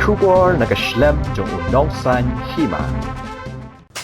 Shubor nakaslem jong unongsan hima.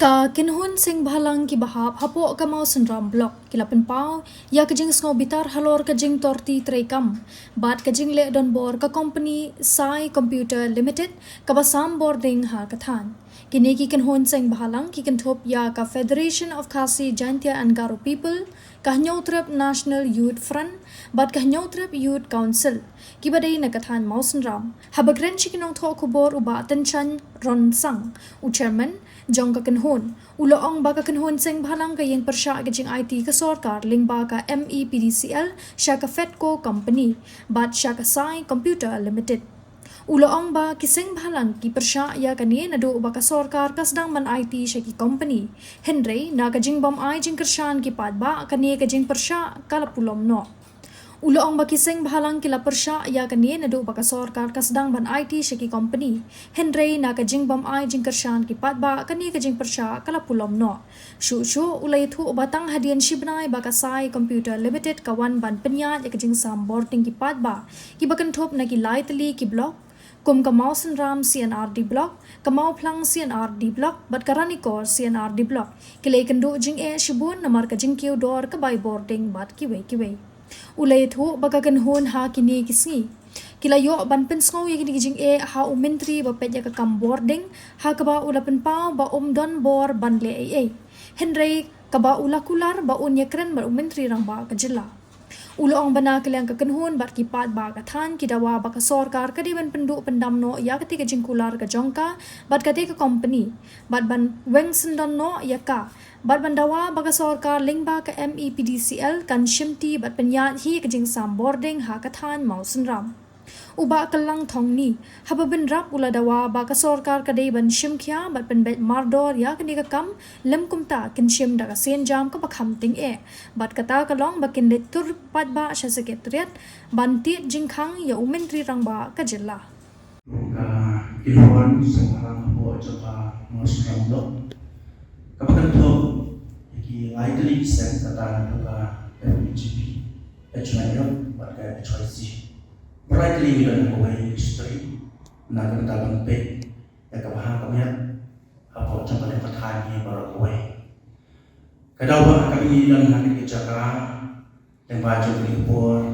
Ka kinhun sing bahalang ki bahap hapo ka mau sendram blok kilapen pau ya kajing sngo bitar halor kajing torti trekam bat kajing le don bor ka company Sai Computer Limited ka basam boarding ha kathan kini ki kinhun sing bahalang ki kinthop ya ka Federation of Khasi Jaintia and Garo People ka Hnyotrap National Youth Front bat ka Hnyotrap Youth Council ki badai na kathan mau sendram habagren chikinong tho kubor uba tenchan ron sang u chairman jong ka kanhon uloong ba ka kanhon sing bhalang ka yeng persya gajing IT ka sarkar lingba ka MEPDCL sya ka Fedco company bat sya ka Sai Computer Limited uloong ba kising bhalang ki persya ya kani nadu ba ka sarkar ka sedang man IT sya ki company Henry na gajing bam ai jing kersyan ki padba kani gajing persya kala pulom no uloong bakising bahalang kila persya ya kani nadu baka sarkar ka sedang ban IT syaki company Henry na kajing bam ai jing kersyan ki patba kani kajing persya kala pulom no shu ulay thu batang hadian shibnai baka Sai Computer Limited kawan ban penyat ya kajing sam boarding ki patba ki bakan thop na ki laitli ki block kum kamau senram CNRD block kamau plang CNRD block bat karani kor CNRD block kilay kendu jing shibun namar kajing kiu dor ka by boarding bat kiwe ulay thu baga kanhon ha kini kisngi kilayo ban pensngau ya kini kijing ha umentri ba pet ya ka kam boarding ha ka ba ulapen pau ba don bor ban le Henry ka ba ulakular ba unya kren ba umentri rang ba ka jilla uloong bana kilang ka kanhon bat ki pat ba ka than ki dawa ba ka sarkar ka di ban pendu pendam no ya kati ka jingkular ka jongka bat kati ka company bat ban weng sendon no ya ka bat bandawa baga sarkar lingba ka MEPDCL kan shimti bat penyat hi kajing sam boarding ha kathan mau senram uba kalang thong ni haba bin rap ula dawa baga sarkar ka dei ban shimkhya bat pen bet mardor ya kani ka kam lem kumta kin shim daga sen jam ka bakham ting bat kata kalong bakin de tur pat ba sha sekretariat ban ti jingkhang ya umentri rangba ka jilla ka kilon sekarang bo coba mosram blok kapag ito, likely sen kata juga FGP, HMIL, pada HYC. Likely nila na kawai history, na katalang pet, ya kabahan kami hapo champa na patani para kawai. Kadawa kami nila na nakikijaka, yang baca berikut,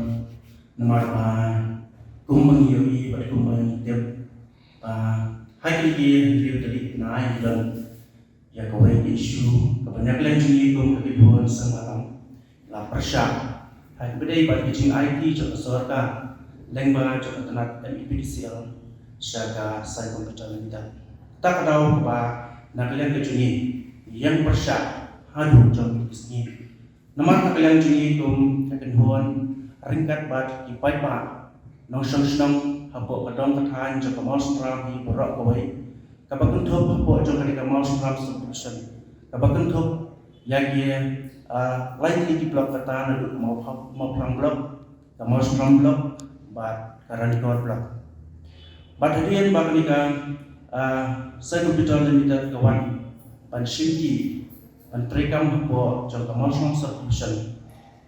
namarman, kumangiyoi, pada kumangitip, hai kiri dari naik dan ya kawai isu kebanyakan junikum kebiduan semalam la persya hai bedai bagi jing IT coba sorka lengba coba tenat MEPDCL syaga Sai Computer Limited tak tahu ba nakalian ke juni yang persya hadu jom bisni nama nakalian juni tum kekenhuan ringkat bat kipai ba nong senang hapo kadang katahan coba mau seram hi borok kawai kapag kuntup hapo jong kanika mau seram solution kapag kuntup yagi likely di blok kata nadu mau plang blok mau seram blok bat karani kawat blok bat hadian ba kanika Sai Computer Limited kawan ban shimki ban trekam hapo jong mau seram solution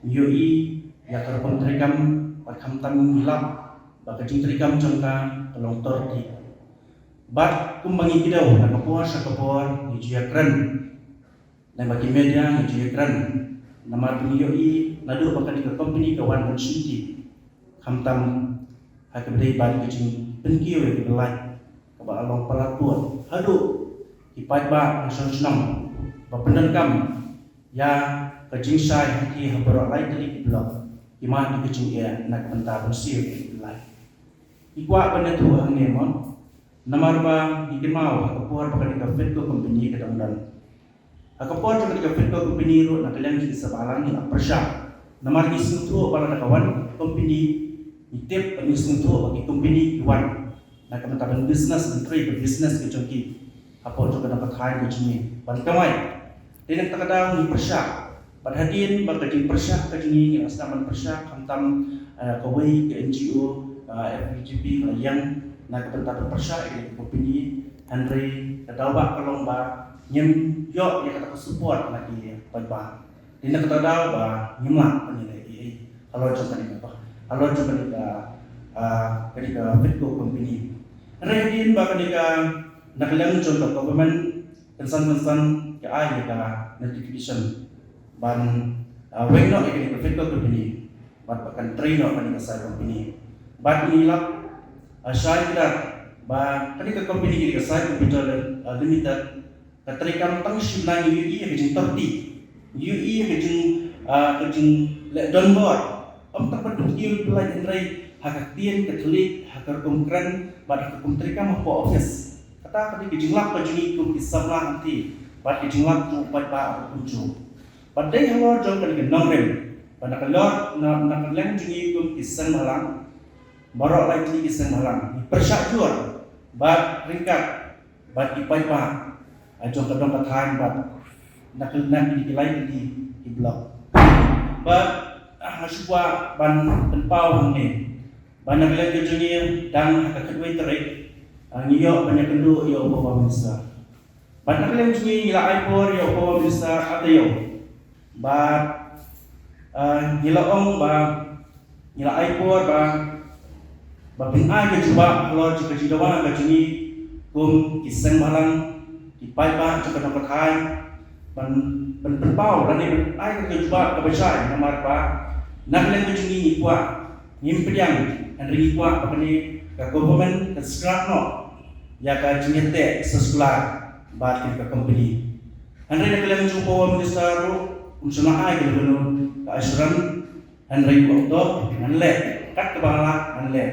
yoi ya karpon trekam bat khamtam hilap ba kajing trekam jong ka kalong torti bat kumbangi kidaw na kapuha sa kapuha ni Jia Kran na bagi media ni Jia Kran na mapiniyoi na do baka di ka company kawan konsinti kamtam hakabday bali kajing penkiyo ya kibelay kaba along palatuan hado ipat ba ang sunsunang bapendan kam ya kajing say haki habarok lay tali kiblok ima di kajing iya na kapanta konsiyo ya kibelay ikwa panatuha ang nemon namarba ikin mau akapuar pakai di Fedco company kadang-kadang akapuar pakai di Fedco company ro nakalian di sabalang ni persya namar isuntu para nakawan company itip ang isuntu bagi company iwan nakamataban business and trade business kecongki apo juga dapat hai kecungi ban kamai dinang takadang ni persya padhadin bagajing persya kajini ni asnaman persya kantam kawai ke NGO FGP yang na kapantapang persya ini opini Henry kadawa kalong ba nyem yo ya kata support lagi pagba dina kata daw ba nyema panila kalau coba ni ba kalau coba ni ka Fedco company Rehadin bahkan jika nakaliang contoh government kensan ke ai jika notification ban weng no ikan perfecto company ban bahkan train no kan kasai company ban ilap syai kita ba kan ke company kita kasai computer limited katrikam tang shiblang UI ke jing torti UI ke jing le don board tak pada il pelai entrai hak tien katolik hak kumkran bad hak kumtrika mapo office kata kadi kijinglak pa juni kum kisabla nanti bad kijinglak tu pat pa kunju padai halor jong kadi nomrem pada kalor na kaleng juni kum kisan malang barok lai juni kisan malang persyak jual bad ringkat bad ipai pa ajong kadong kathan bad nak di lai di blok bad hasubwa ban penpau hangni banyak lagi junior dan kakadui terik ngiyo banyak kendu yo bawa minister banyak lagi junior ngila aipor yo bawa minister ada yo ba ngila ong ba ngila aipor ba pinai ke coba kalau jika jidawa ke juni kum kiseng malang dipai ba jika dapat hai ban penpau dan ini ai ke coba ke besar namar ba nak lagi junior kuat ngimpiang Henry kuat apa ni ke government ke sekolah no ya ke jenyete sekolah bat ke company Henry nak kalian jumpa minister unsuna ai ke benu ke asuran Henry waktu nanle kat ke bangla nanle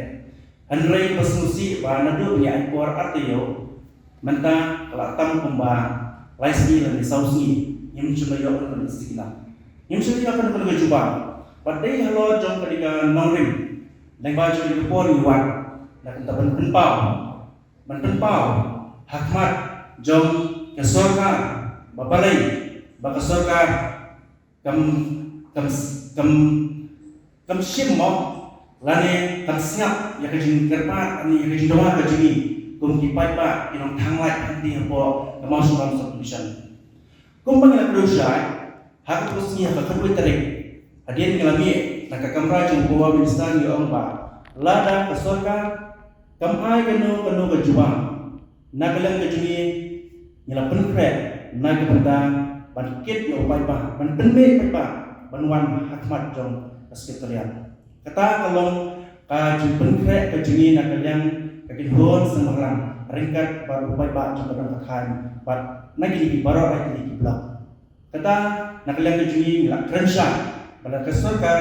Henry pasmusi ba nadu ni aipor artiyo menta kelatam kumba laisni lan sausi yim cuma yo kan sikina yim suri akan perlu jumpa padai halo jom ketika nongrim dan baju di kepor iwan dan kita penpau hakmat jom ke surga babalai baka surga kam simmo lani kam siap ya kejing kerpat ani kejing doa kejing kum kipai pa kinong tanglai hati hapo kamau suram submission kum bangla dosa hak kusnya hak kedua terik hadian ngalami nakakamra jung bawa ministan yo ongba lada ke surga kamai kenu ke juang nakalang ke juni nyala penkre nak benda bangkit yo pai ba ban penme pa banwan hakmat jong sekretariat kata kalau ka jung penkre ke juni nakalang ke hon semalang ringkat baru pai ba jong kadang kathan bat nagi di baro ai di blok kata nakalang ke juni nyala krensha pada ke surga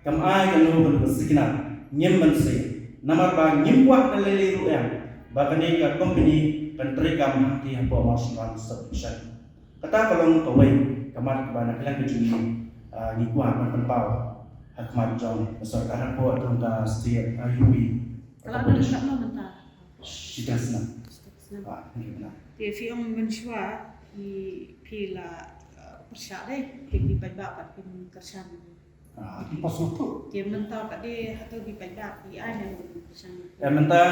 kamai kenu sekinat nyem mensi namar ba nyem kuat dalili ruang bakani ka company pentrika mahti hapo masyarakat submission kata kalau kawai kamar bana kelang kejuni ni kuat penpau hakmat jong besar kan hapo tungka setiap ayubi kalau nak nak mentah sidasna benar dia fiong menshwa i pila persyak deh di babat pin kersan itu pas itu dia mentah kat dia atau di babat di ada kersan mentah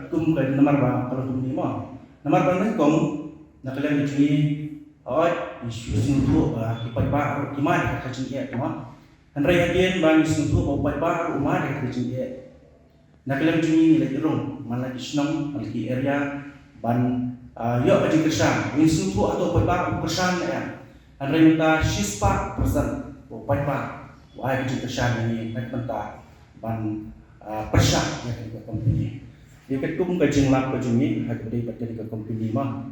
kum ke nomor ba kalau kum ni mo nomor ba nang kong nakalang ni oi isu suntu kipai ba kimai ka jing ye mo andrai hadien bang suntu ba pai ba umar ka jing ye nakalang ni le rong mana isnong alki area ban yo ba jing kersan ni suntu atau pai ba kersan ya andrai minta shispa persen ba pai ba wa jing kersan ni nak mentah ban persyak ya ke company dia ketum ke jinglak ke jumi hak beri bateri ke company mah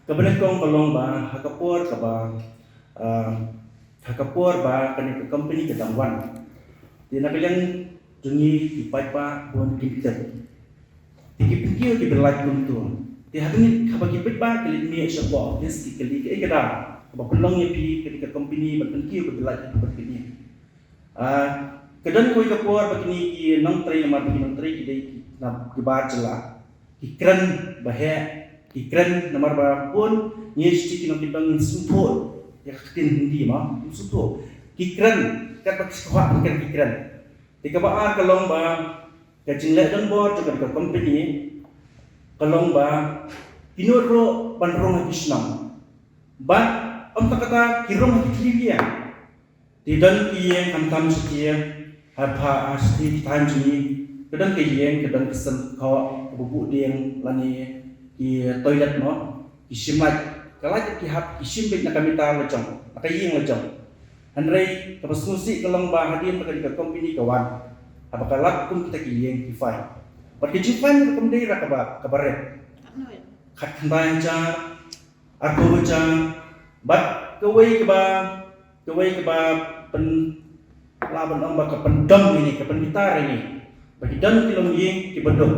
kebenar kong kalong ba hakapor ka ba hakapor ba kani ke company ke dangwan dia nak bilang jungi ipai pa bon dikit dikit ke berlak kuntu dia hadini kabagi pit ba kali ni syabo yes kali ke kada ba pelong ye pi ke company berpengki ke berlak company kedan koi kapor begini ki nang trai namar begini nang trai ki na gebar jela ikran bahe ikran namar ba pun nyesti ki nang dibang sunto ya ketin hindi ma sunto ikran kat bak sekolah ikran ikran tika ba kalong ba kajingle don bor juga ke company kalong ba kinuro panrong islam ba am kata kirong hikliya tidak kiye kam setia apa asli tanji kadang ke yang kadang kesen kau bubuk dieng lani di toilet no isimlat kalai ki hap isim bek nak kami tahu lejong nak ying lejong Andrei kapas musik kalong ba hadian pakai di company kawan apakah lap pun kita ki yang ki fine pergi jupan kemudian kabaret Ano yan? khat khandai cha arko cha bat kawai ke ba pen laban ong ba ka pendam ini ka pengitar ini bagi dan kilong ying ki bedok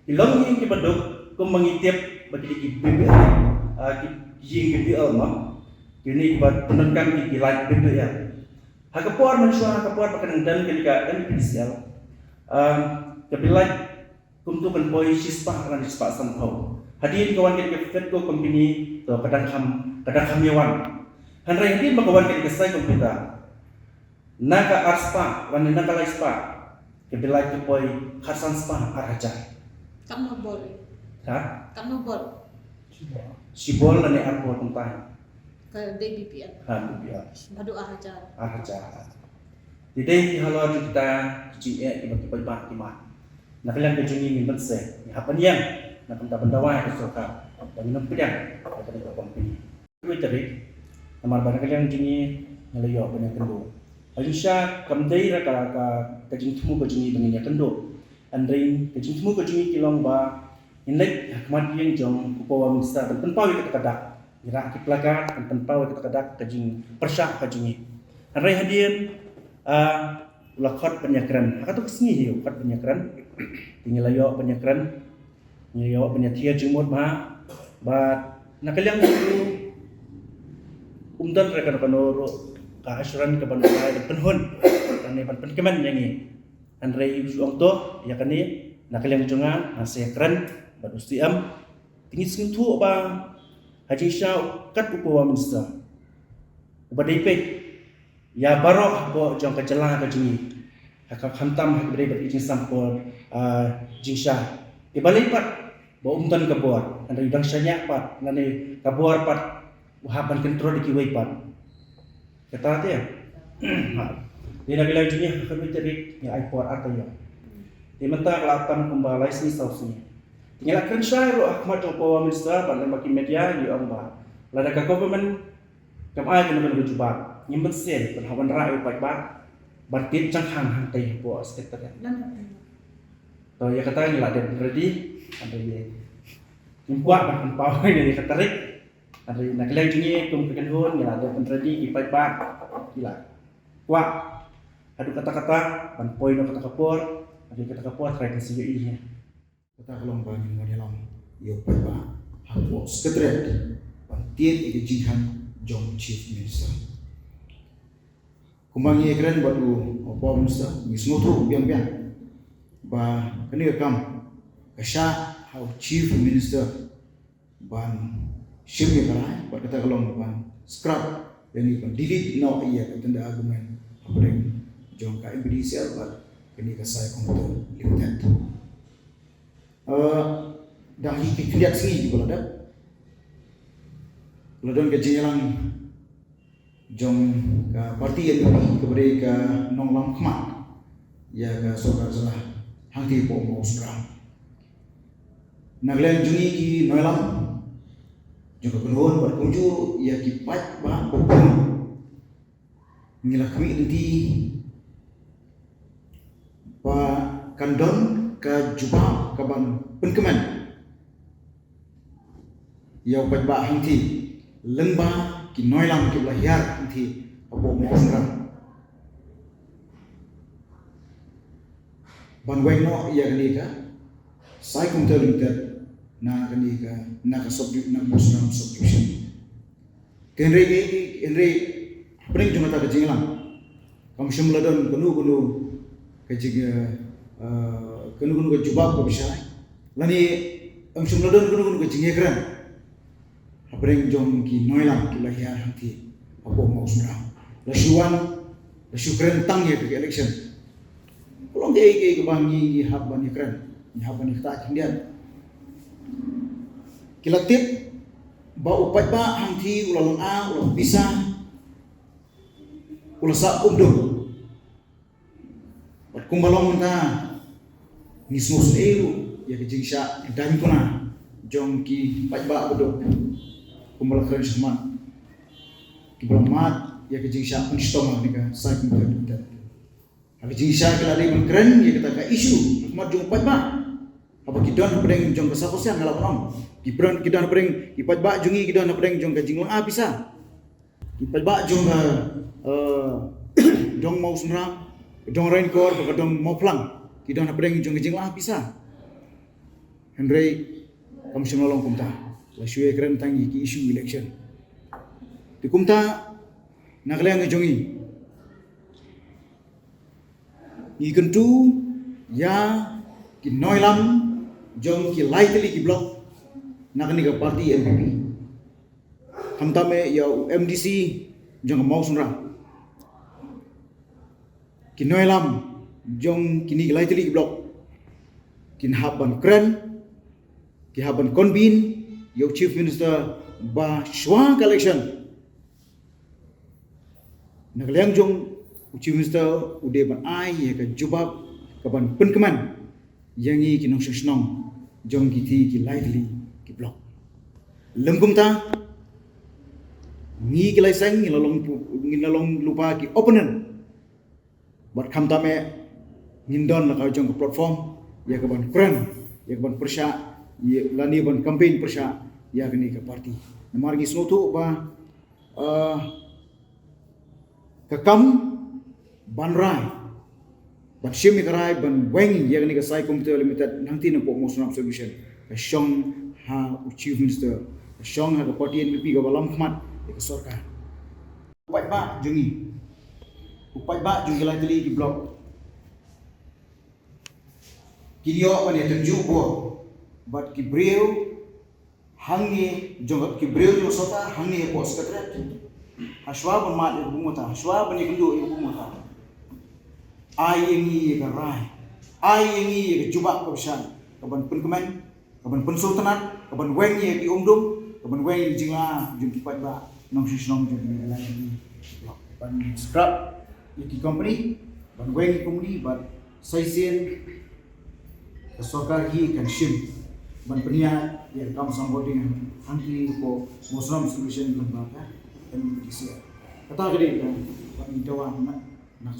kilong ying ki bedok ko mangitip bagi ki bebe ki ying ki alma kini ba penonkan ki like bebe ya hakapor manusia hakapor pakan dan ketika dan spesial kebilai kumtukan boy sispa kan sispa sampau hadirin kawan kita Fedco company to kadang kam yawan hanrai hadirin bakawan kita sai komputer naga arspa wan naga laispa kebilai tu boy khasan spa araja Kano bol. ha Kano bol. sibol lane arpo tumpai Ke DBPN. ha biar Badu ahajar. araja jadi halo kita GE tiba-tiba bah nak bilang ke juni min bense ni apa niang nak benda bendawai ke soka dan minum pedang apa ni company itu tadi namar bana kalian juni ngelayo bana kendo Alisha kamdai ra ka jing thumu ko juni bangnya kendo andring ke jing thumu ko juni kilong ba inlek hakmat yang jong kupawa mista dan penpau ke kadak ira ki plakat dan penpau ke kadak ke jing persyak ka juni andrai hadian lakot penyakran hakatu kesini hiu kat penyakran tingalayo penyakran nyayo penyatia jumut ma ba nakaliang itu umdan rekan panoro ka asuran ka panora penhun kani penkeman yangi andre uang to ya kani nakaliang junga asekran badustiam tingit sintu ba haji syau kat upawa minsta ubadaipe ya barok ko jong kacelah ka jini hak hantam hak beri beri jing sampol jingsha ibalik pat ba umtan ka buat anda udang syanyak pat ngani ka buat pat wahaban kontrol dikiwai pat kata dia dia nak bilang jini hak beri jadi ni iPod atau ya di mentang latam kumbalai sini sausnya tinggal akan syai ro akmat upawa minister pan bagi media di amba lada ka government kam ai kan men berjubah nyimben sen penhawan rai pai ba batit changhang hang tai bo stek tak Lan. to ya kata ni lah dia ready ada ye imbuat ban pau ni kata rik ada nak lagi ni tum kekan hon ni lah dia ready ki pai ba gila wa adu kata-kata ban poin kata kapor ada kata kapor try kasi yo nya kata kelong bani ngadilang yo pai ba hapo sekretariat pantiet ide jinghan jong chief minister kumbangi ekran batu opo minister ni smotro biang ba kani kam kasha how chief minister ban shimni karai ba kata kalong ban scrap yani ban delete no iya katanda argument apring jong ka impedisial ba kani kasai komputer limited dah hiki kliat singi kalau ada kalau don kejelang jong ka parti yang ini kepada ka nonglam khmat ya ka sokar salah hangti po mo sekarang naglen jungi ki noilam jong kenuhun berkunjung ya ki pat ba popon ngila kami nanti pa kandon ka jubah ka ban penkeman ya pat ba hangti lengba ki noilam ki lahir nanti apa mau sekarang banweng no ya kani ka sai komputer limited na kani ka na ka subject na muslim subscription kenre pring cuma tak kejinglang kamu semula don kenu kejing kenu ke jubah ko bisa lani am semula don kenu kejingekran apring jom ki noilam ki lahir nanti apa mau sekarang la syukran tang ya ke election kalau ke bangi di hab bani kran ni hab bani ta kindian kilatip ba upat ba hangti ulang a ulang bisa ulang sa umdo bat kumbalong ta nismos elu ya ke jingsha dan kuna jong ki pajba bodo kumbal keren seman ki belamat ya ke jingsha unstoma nika sai kumter ha ke jingsha kala dei keren ya kita ka isu mat jong pajba apa kidon pedeng jong ka saposian ngala panong kidon pedeng ki pajba jungi kidon pedeng jong ka jinglang bisa ki pajba jong ka dong mau sunra dong raincoat ka dong mau plang kidon pedeng jong ka jinglang bisa Henry kamu senolong kumta la shue keren tangi ki isu election di kumta naklayang jongi ni kentu ya ki noilam jong ki lightly ki block nakani ka party MPP kamtame ya MDC jong mau sunra ki noilam jong kini lightly ki block kin haban kren ki haban convene your chief minister ba shwa collection naklayang jong chief minister ude ban ai ya ka jubab ka ban penkeman yangi ki nong snong jong ki thi ki lively ki block lengkumta ngi ki lai sang ngi lalong lupa ki opponent bat khamta me ngindon la ka jong platform ya ka ban kren ya ka ban persya lani ban campaign persya ya kini ke parti namar ngi snotu ba kakam ban rai ban shimi karai ban weng ya kini ke sai computer limited nangti na po mosunam solution ka shong ha chief minister ka shong ha ka parti NPP ka balam khmat ke sarkar upai ba jungi lai tali di blok kidio ban ya tunjuk bo but kibreu hangi jong kibreu jo sota hangi ko sekretariat haswa ban mat ibu mata haswa ban ibu ibu mata ai ingi ka rai ai ingi ka jubak ka bisan ka ban penkemen ka ban pensultanat ka ban weng ye ki umdum ka ban weng jinga jung ki patba nong sisnom jung ni lai ban scrap ki company ban weng company ban saisen ka sarkar hi kan shim ban penia yang kam samboding anti ko muslim solution lembaga dan Indonesia kata gede kan ban dawan nak